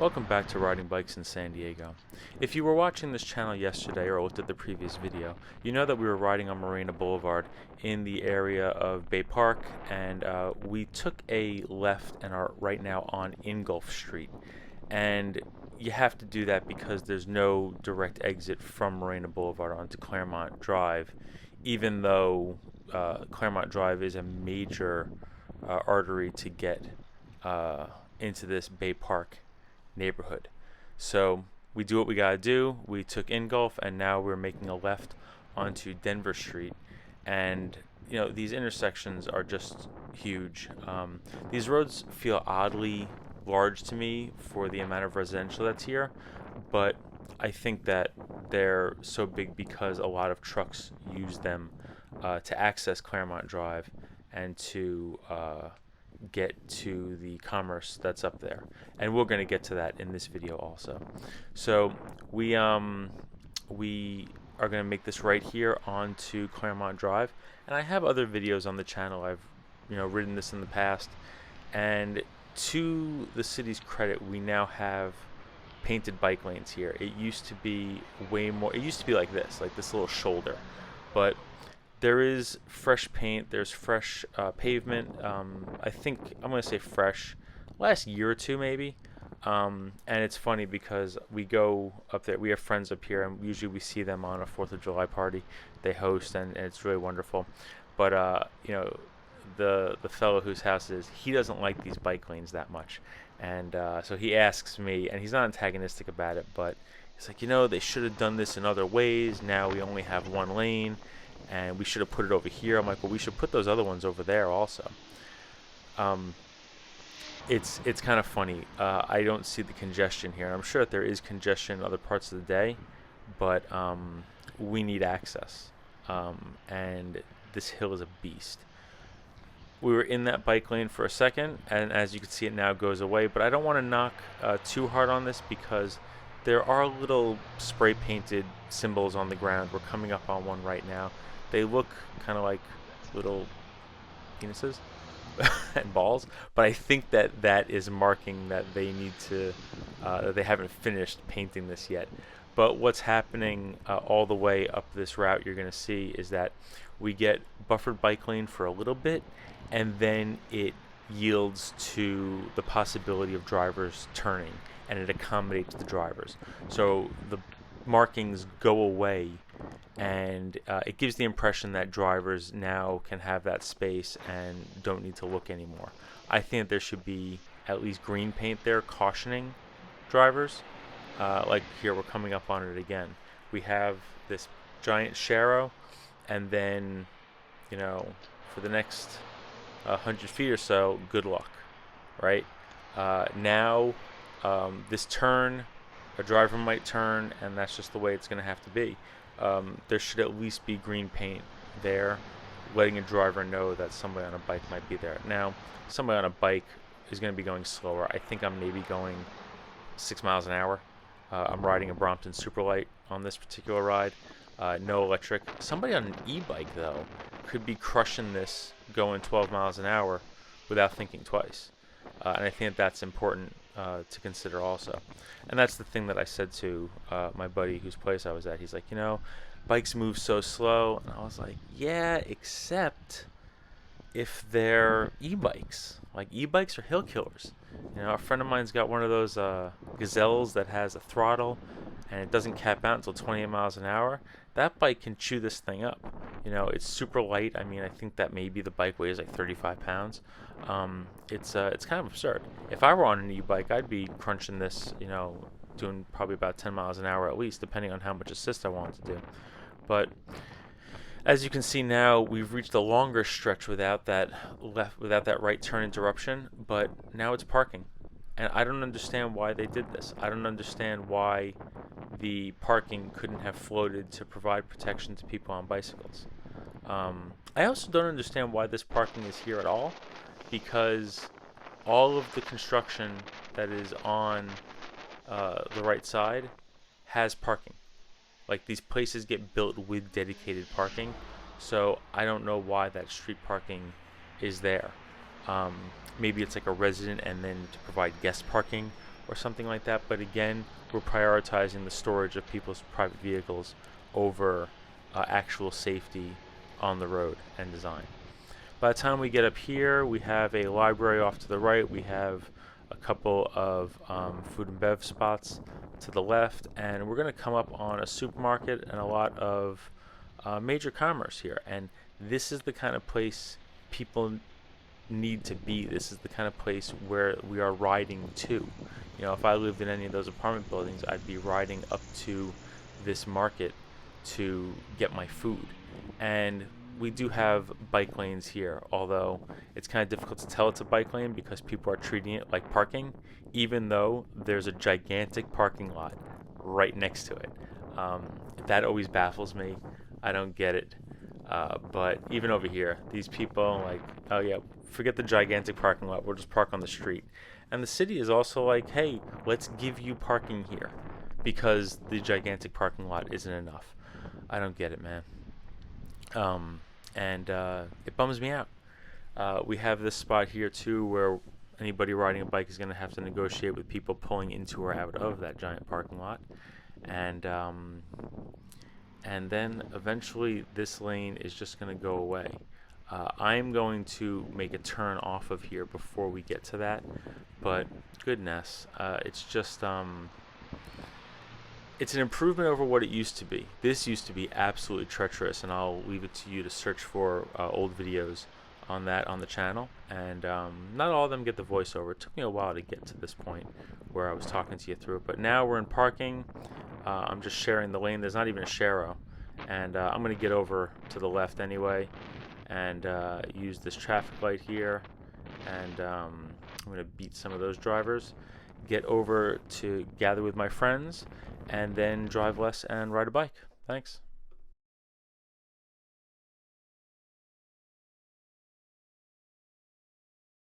Welcome back to Riding Bikes in San Diego. If you were watching this channel yesterday or looked at the previous video, you know that we were riding on Morena Boulevard in the area of Bay Park, and we took a left and are right now on Ingulf Street. And you have to do that because there's no direct exit from Morena Boulevard onto Clairemont Drive, even though Clairemont Drive is a major artery to get into this Bay Park neighborhood. So we do what we gotta do. We took Ingulf and now we're making a left onto Denver Street, and you know, these intersections are just huge. These roads feel oddly large to me for the amount of residential that's here, but I think that they're so big because a lot of trucks use them to access Clairemont Drive and to get to the commerce that's up there, and we're going to get to that in this video also. So we are going to make this right here onto Clairemont Drive, and I have other videos on the channel. I've ridden this in the past, and to the city's credit, we now have painted bike lanes here. It used to be way more, it used to be like this little shoulder, but there is fresh paint, there's fresh pavement. I think I'm going to say fresh, last year or two maybe. And it's funny because we go up there, we have friends up here, and usually we see them on a 4th of July party they host, and it's really wonderful. But, the fellow whose house it is, he doesn't like these bike lanes that much. And so he asks me, and he's not antagonistic about it, but he's like, they should have done this in other ways. Now we only have one lane, and we should have put it over here. I'm like, well, we should put those other ones over there also. It's kind of funny. I don't see the congestion here. I'm sure that there is congestion in other parts of the day, but we need access. And this hill is a beast. We were in that bike lane for a second, and as you can see, it now goes away. But I don't want to knock too hard on this because there are little spray painted symbols on the ground. We're coming up on one right now. They look kind of like little penises and balls, but I think that is marking that they need to, that they haven't finished painting this yet. But what's happening all the way up this route you're going to see is that we get buffered bike lane for a little bit, and then it yields to the possibility of drivers turning, and it accommodates the drivers. So the markings go away, and it gives the impression that drivers now can have that space and don't need to look anymore. I think there should be at least green paint there cautioning drivers. Like here, we're coming up on it again. We have this giant sharrow, and then for the next 100 feet or so, good luck, right? Now this turn, a driver might turn, and that's just the way it's going to have to be. There should at least be green paint there, letting a driver know that somebody on a bike might be there. Now, somebody on a bike is going to be going slower. I think I'm maybe going 6 miles an hour. I'm riding a Brompton Superlight on this particular ride. No electric. Somebody on an e-bike, though, could be crushing this going 12 miles an hour without thinking twice. And I think that's important to consider also. And that's the thing that I said to my buddy whose place I was at. He's like, bikes move so slow. And I was like, yeah, except if they're e-bikes. Like, e-bikes are hill killers. A friend of mine's got one of those Gazelles that has a throttle, and it doesn't cap out until 28 miles an hour. That bike can chew this thing up. It's super light. I mean, I think that maybe the bike weighs like 35 pounds. It's kind of absurd. If I were on an e-bike, I'd be crunching this, doing probably about 10 miles an hour at least, depending on how much assist I wanted to do. But as you can see now, we've reached a longer stretch without that right turn interruption, but now it's parking. And I don't understand why they did this. I don't understand why the parking couldn't have floated to provide protection to people on bicycles. I also don't understand why this parking is here at all, because all of the construction that is on the right side has parking. Like, these places get built with dedicated parking, so I don't know why that street parking is there. Maybe it's like a resident and then to provide guest parking or something like that. But again, we're prioritizing the storage of people's private vehicles over actual safety on the road and design. By the time we get up here, we have a library off to the right. We have a couple of food and bev spots to the left, and we're going to come up on a supermarket and a lot of major commerce here. And this is the kind of place people need to be. This is the kind of place where we are riding to. You know, if I lived in any of those apartment buildings, I'd be riding up to this market to get my food. And we do have bike lanes here, although it's kind of difficult to tell it's a bike lane because people are treating it like parking, even though there's a gigantic parking lot right next to it. That always baffles me. I don't get it. But even over here, these people like, oh yeah, forget the gigantic parking lot. We'll just park on the street. And the city is also like, hey, let's give you parking here because the gigantic parking lot isn't enough. I don't get it, man. And it bums me out. We have this spot here too where anybody riding a bike is going to have to negotiate with people pulling into or out of that giant parking lot. And then eventually this lane is just going to go away. I'm going to make a turn off of here before we get to that, but goodness, it's just it's an improvement over what it used to be. This used to be absolutely treacherous, and I'll leave it to you to search for old videos on that on the channel. And not all of them get the voiceover. It took me a while to get to this point where I was talking to you through it, but now we're in parking. I'm just sharing the lane. There's not even a sharrow, and I'm going to get over to the left anyway and use this traffic light here, and I'm going to beat some of those drivers, get over to gather with my friends, and then drive less and ride a bike. Thanks.